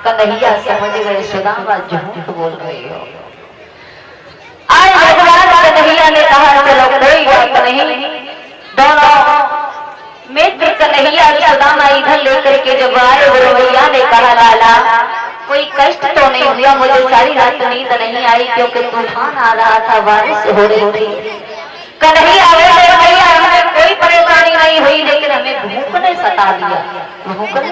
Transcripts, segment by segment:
कन्हैया समझ गए सुदामा झूठ बोल रही हो। आज भगवान कन्हैया ने कहा चलो कोई बात नहीं, दोनों मित्र कन्हैया सुदामा इधर लेकर के जब आए, गुरुवैया ने कहा लाला कोई कष्ट तो नहीं हुआ, मुझे सारी रात नींद नहीं आई क्योंकि तूफान आ रहा था, बारिश हो रही थी। कन्हैया भैया हमें कोई परेशानी नहीं हुई, लेकिन हमें भूख ने सता दिया। भूख ने?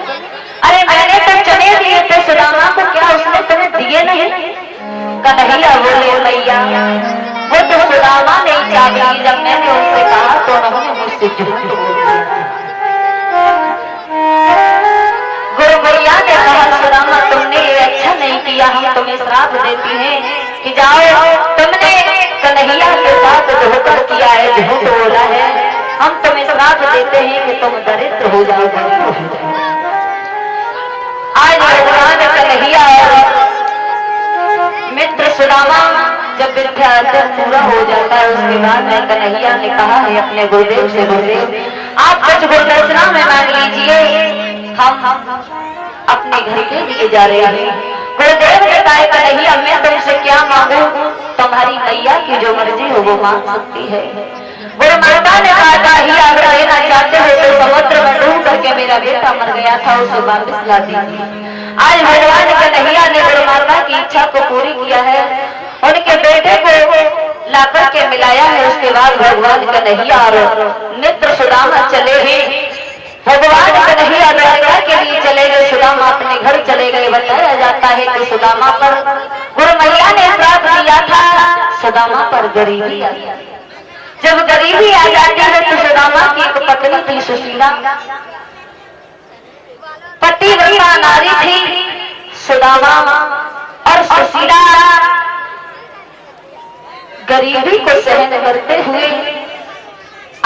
अरे मैंने तो चने दिए थे सुदामा को, क्या उसने तुम्हें दिए नहीं? कन्हैया बोले भैया वो तो सुदामा ने चाही, जब मैंने उनसे कहा तो उन्होंने मुझसे झूठ बोल दिया। गुरु भैया ने कहा सुदामा तुमने ये अच्छा नहीं किया, हम तुम्हें श्राप देती हैं कि जाओ, तुमने कन्हैया के साथ धोखा किया है, झूठ बोला है, हम तुम्हें श्राप देते हैं कि तुम दरिद्र हो जाओगे। आज भगवान कन्हैया और मित्र सुदामा जब विद्यार्जन पूरा हो जाता है, उसके बाद में कन्हैया ने कहा है अपने गुरुदेव से, गुरुदेव आप कुछ गुरुदक्षिणा में मांग लीजिए, हम अपने घर के लिए जा रहे हैं। गुरुदेव ने कहा कन्हैया मैं तुमसे क्या मांगू, तुम्हारी मैया की जो मर्जी हो वो मांग सकती है। गुरु माता ने कहा कन्हैया अगर लेना चाहते हो तो समुद्र में डूब करके मेरा बेटा मर गया था, उसे वापस ला दीजिए। आज भगवान कन्हैया ने गुरु माता की इच्छा को पूरी किया है, उनके बेटे को लाकर के मिलाया है। उसके बाद भगवान कन्हैया और मित्र सुदामा चले हैं। भगवान कन्हैया द्वारका के लिए चले गए, सुदामा अपने घर चले गए। बताया जाता है कि सुदामा पर गुरु मैया ने श्राप दिया था, सुदामा पर गरीबी आ जाती। जब गरीबी आ जाती है तो सुदामा की एक पत्नी थी सुशीला, पतिव्रता नारी थी सुदामा, और सुशीला गरीबी को सहन करते हुए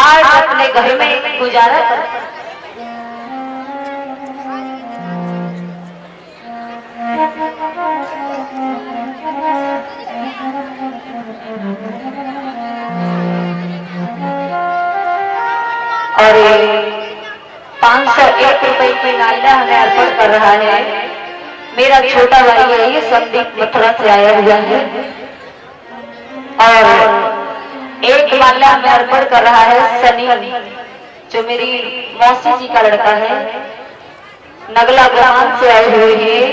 आज अपने घर में गुजारा करती। और 501 रुपए की नालिया हमें अर्पण कर रहा है। मेरा छोटा भाई है, ये संदीप मथुरा से आया हुआ है, और एक माल्या हमें अर्पण कर रहा है सनी, जो मेरी मौसी जी का लड़का है, नगला ग्राम से आए हुए हैं।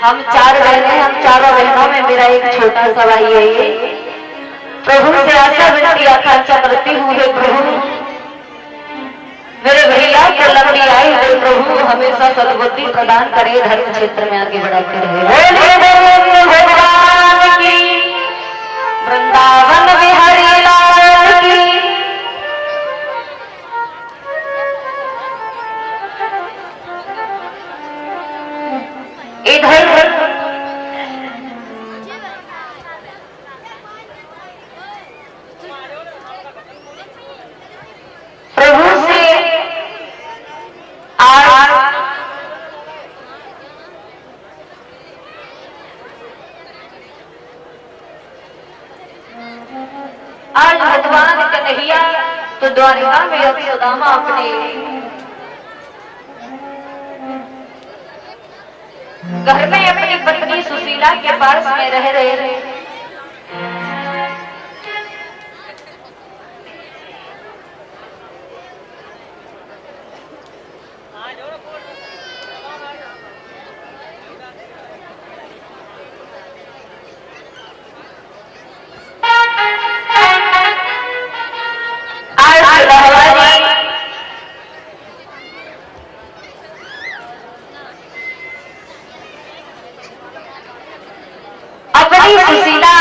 हम 4 बहनें, हम चारों बहनों में मेरा एक छोटा सा भाई है। ये प्रभु से आशा विनती आकांक्षा करती हूँ, हे प्रभु मेरे भैया को लंबी आयु दे, प्रभु हमेशा सद्बुद्धि प्रदान करे, धर्म क्षेत्र में आगे बढ़ाते रहे। भगवान की वृंदावन बिहारी लाल की। इधर प्रभु से आज भगवान कन्हैया तो द्वारिका में अब सुदामा अपने घर में अपनी पत्नी सुशीला के पास में रह रहे। सुशीला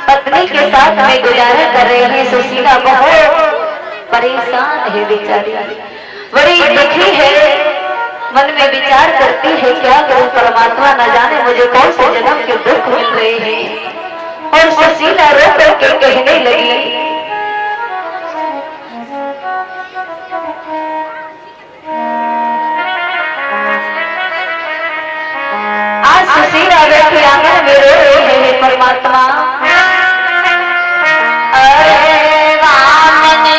पत्नी के साथ में गुजारा कर रही है। सुशीला बहुत परेशान है बेचारी, बड़ी दुखी है, मन में विचार करती है क्या करूं परमात्मा, न जाने मुझे कौन से जन्म के दुख मिल रहे हैं। और सुशीला रो करके कहने लगी, आज सुशीला बैठी आंगन में रो रही है परमात्मा, अरे राम ने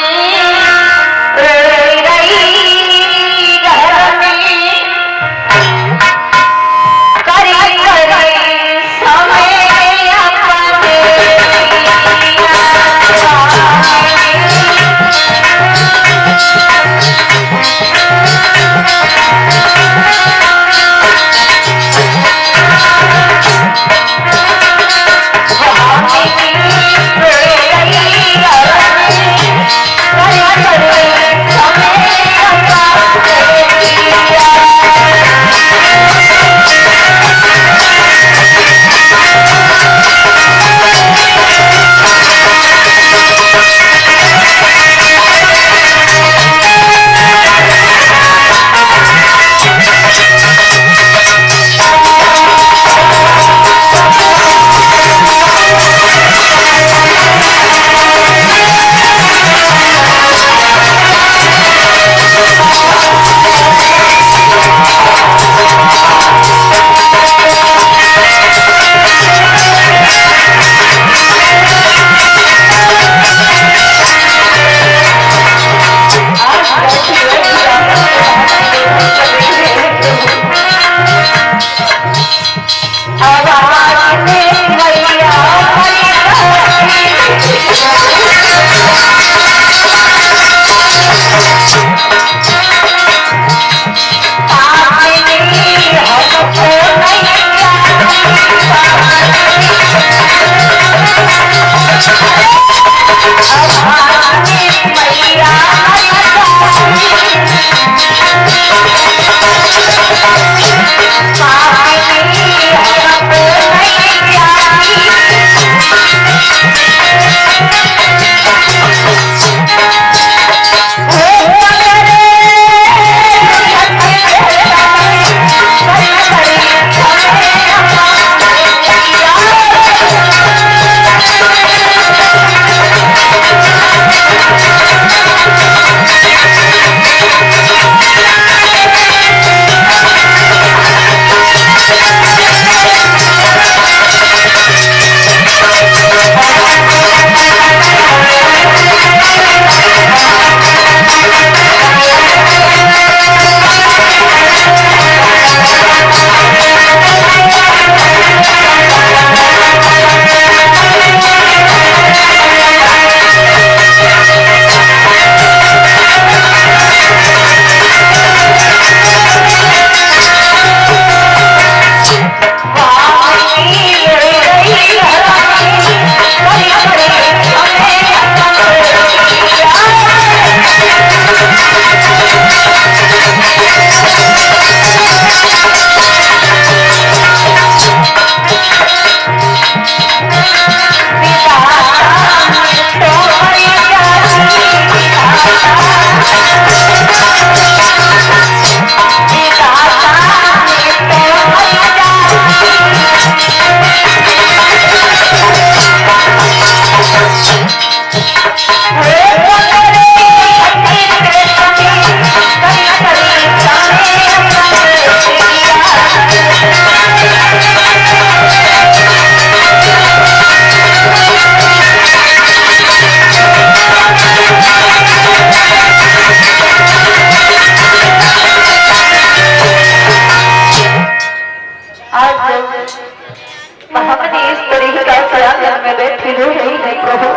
प्रभु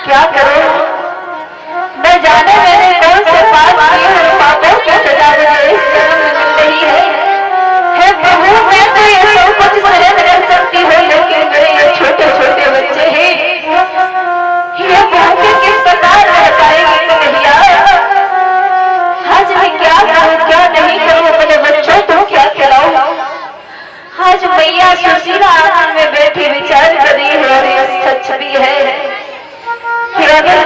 क्या करो, न जाने मैंने कौन से पाप किए हैं, पापों की सजा मुझे इस जन्म में मिल रही है। हे प्रभु, मैं तो ये सब कुछ सहन कर सकती हूँ, लेकिन मेरे ये छोटे छोटे बच्चे हैं, ये भूखे किस प्रकार रह पाएंगे कन्हैया। आज मैं क्या करूँ क्या नहीं करूँ, अपने बच्चों को क्या खिलाऊं। आज मैया सुशीला आंगन में बैठी विचार कर रही है, और ये सच भी है कि अगर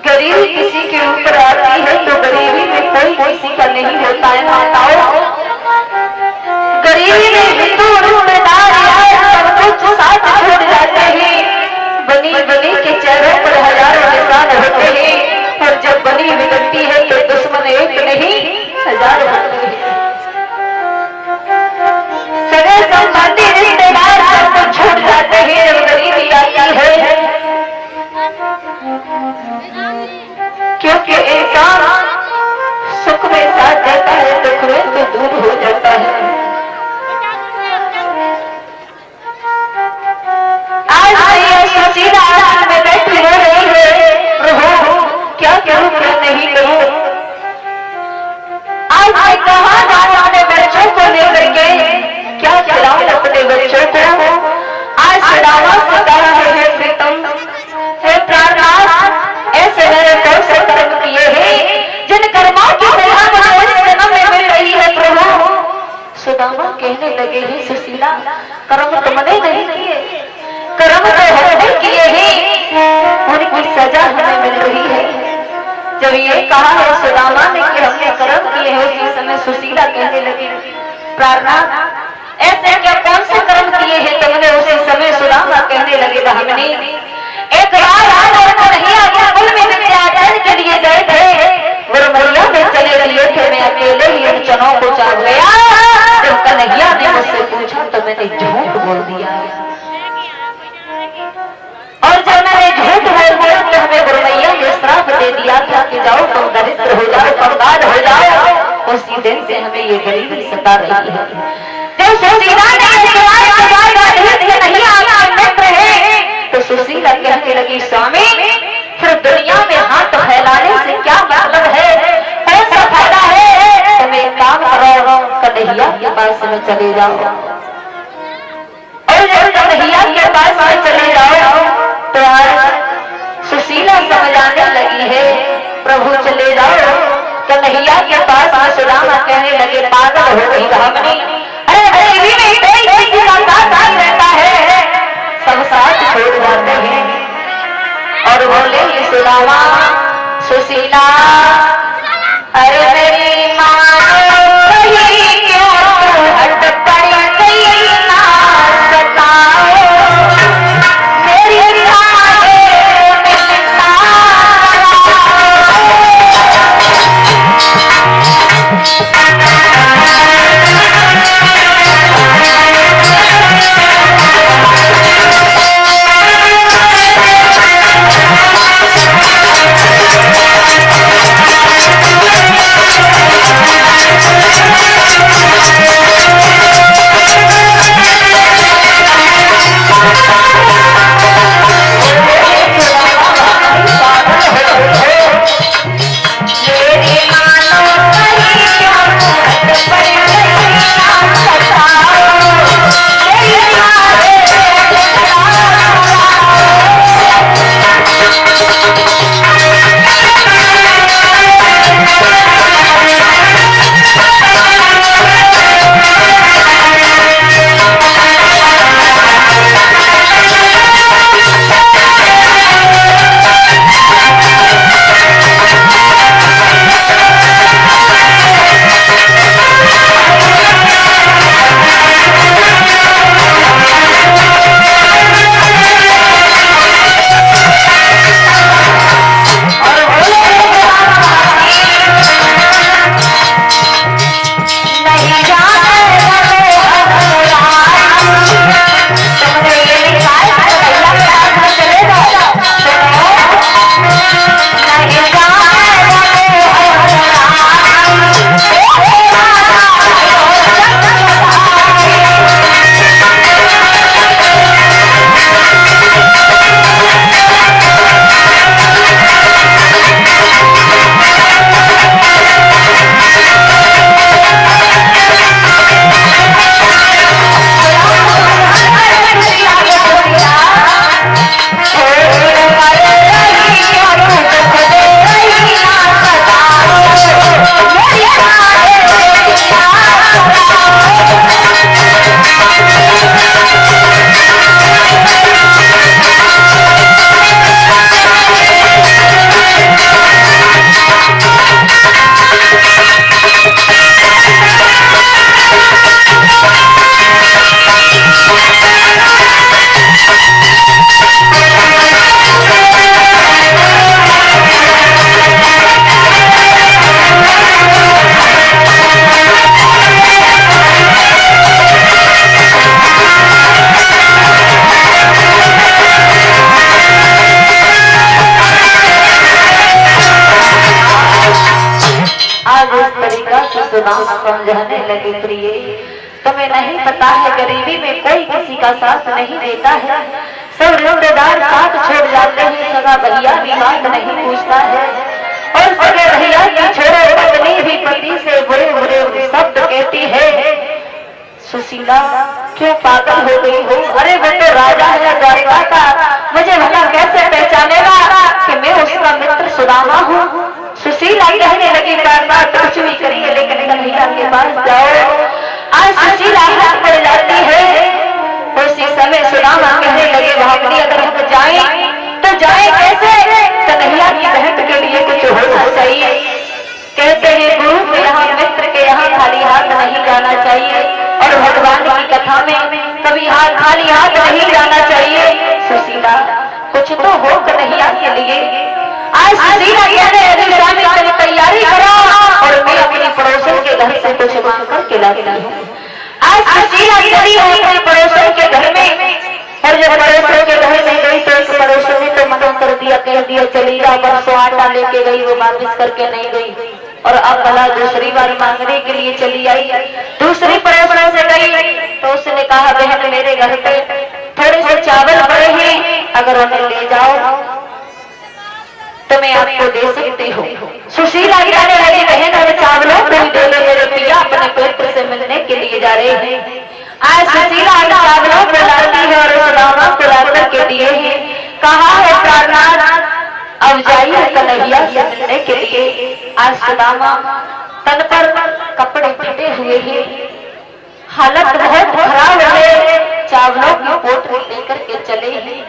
गरीबी किसी के ऊपर आती है तो गरीबी में कोई किसी का नहीं होता है माताओं। गरीबी में हिंदू रिश्तेदार सब कुछ साथ छोड़ जाते हैं, बनी बनी के चेहरों पर हजारों निशान होते हैं, और जब बनी बिगड़ती है तो दुश्मन एक नहीं हजार होते हैं। सगे संबंधी रिश्तेदार सब कुछ छोड़ जाते हैं जब गरीबी आती है, क्योंकि इंसान सुख में साथ देता है, दुख में तो दूर हो जाता है। आज मैया सुशीला आंगन में बैठी हो रही है, प्रभु क्या करूं क्या नहीं करूं। आज मैं कहाँ जाऊं अपने बच्चों को लेकर के, क्या खिलाऊं अपने बच्चों को। आज रामा से कहा है प्रीतम, हे प्राणनाथ, ऐसे मेरे कौन से कर्म किए हैं जिन कर्मों की सजा मुझे इस जन्म में मिल रही है प्रभु। सुदामा कहने लगे हैं सुशीला, कर्म तुमने नहीं किए, कर्म तो हमने किए हैं, उनकी सजा हमें मिल रही है। जब ये कहा है सुदामा ने कि हमने कर्म किए हैं, उसी समय सुशीला कहने लगी, प्राणनाथ ऐसे क्या कौन से कर्म किए हैं तुमने। उसी समय सुदामा कहने लगे, हमने एक रात और कन्हैया के कुल में विद्यार्जन के लिए गए थे, गुरुमैया में चले गए थे, मैं अकेले ही इन चनों को चाट गया। जब कन्हैया ने मुझसे पूछा तो मैंने झूठ बोल दिया, और जब मैंने झूठ बोल दिया तो हमें गुरुमैया ने श्राप दे दिया था कि जाओ तुम दरिद्र हो जाओ, बर्बाद हो जाओ। उसी दिन से हमें ये गरीबी सता रही है। जब सुशीला ने तो सुशीला कहने लगी, स्वामी फिर दुनिया में हाथ फैलाने से क्या मतलब है, कौन सा फायदा है। तुम एक काम करो, कन्हैया के पास में चले जाओ, और जब कन्हैया के पास में चले जाओ तो आज सुशीला समझाने लगी है, प्रभु चले जाओ कन्हैया के पास में। सुदामा कहने लगे, पागल हो गई हमने, अरे गरीबी में किसी का साथ नहीं रहता है, सब साथ छोड़ जाते हैं। और बोले सुदामा, सुशीला अरे मेरी माँ क्यों हट पड़ी गई ना बताओ, मेरी सुदामा समझाने लगे प्रिय, तुम्हें नहीं पता है गरीबी में कोई किसी का साथ नहीं देता है, सब रिश्तेदार साथ छोड़ जाते हैं, सगा भैया भी बात नहीं पूछता है, और सगे भैया की छोड़ो पत्नी भी पति से बुरे बुरे शब्द कहती है। सुशीला क्यों पागल हो गई हो? अरे वो तो राजा है द्वारिका का, मुझे भला कैसे पहचानेगा कि मैं उसका मित्र सुदामा हूँ? सुशीला कहने लगी बात कुछ भी करिए लेकिन कन्हैया के पास जाओ। आज सुशीला हाथ पड़ जाती है, उसी समय सुदामा कहने लगे भाभी अगर हम जाएं तो जाएं कैसे? कन्हैया की बहन के लिए कुछ होना चाहिए। कहते हैं गुरु के यहाँ मित्र के यहाँ खाली हाथ नहीं जाना चाहिए, और भगवान की कथा में कभी खाली हाथ नहीं जाना चाहिए। सुशीला कुछ तो हो कन्हैया के लिए। आज सुशीला कहने लगी स्वामी चलो तैयारी करो और मैं अपनी पड़ोसन के घर से कुछ मांग कर के लाती हूँ। आज सुशीला चली अपने पड़ोसन के घर में, और जब पड़ोसन के घर में गई तो एक पड़ोसन ने तो मना कर दिया, कह दिया चली जा, परसों आटा लेके गई वो वापिस करके नहीं गई, और अब भला दूसरी बार मांगने के लिए चली आई। दूसरी पड़ोसन से गई तो उसने कहा बहन मेरे घर पे थोड़े से चावल पड़े हैं, अगर उन्हें ले जाओ तो मैं आपको दे सकती हूँ। सुशीला कहने लगी बहन और चावलों को दे दे, मेरे पिया अपने पुत्र से मिलने के लिए जा रहे हैं। आज सुशीला चावलों को लाती है और सुदामा को लाकर के दिए हैं, कहा है प्राणनाथ अब जाइए कन्हैया से मिलने के लिए। आज सुदामा तन पर कपड़े फटे हुए हैं, हालत बहुत खराब है, चावलों की पोटली लेकर के चले हैं,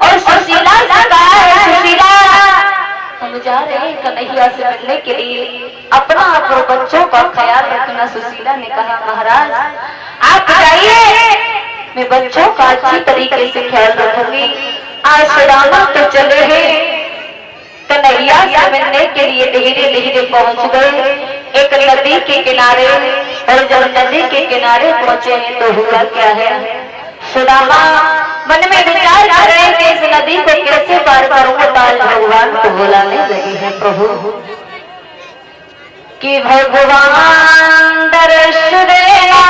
और सुशीला से कहा है सुशीला हम जा रहे हैं कन्हैया से मिलने के लिए, अपना और बच्चों का ख्याल रखना। सुशीला ने कहा महाराज आप जाइए, मैं बच्चों का अच्छी तरीके से ख्याल रखूंगी। आज सुदामा तो चले हैं कन्हैया से मिलने के लिए, धीरे धीरे पहुंच गए एक नदी के किनारे, और जब नदी के किनारे पहुंचे हैं तो हुआ क्या है? सुदामा मन में विचार कर रहे कि इस नदी को कैसे पार करूंगा, तो आज भगवान को बुलाने लगे हैं प्रभु कि भगवान दर्श देना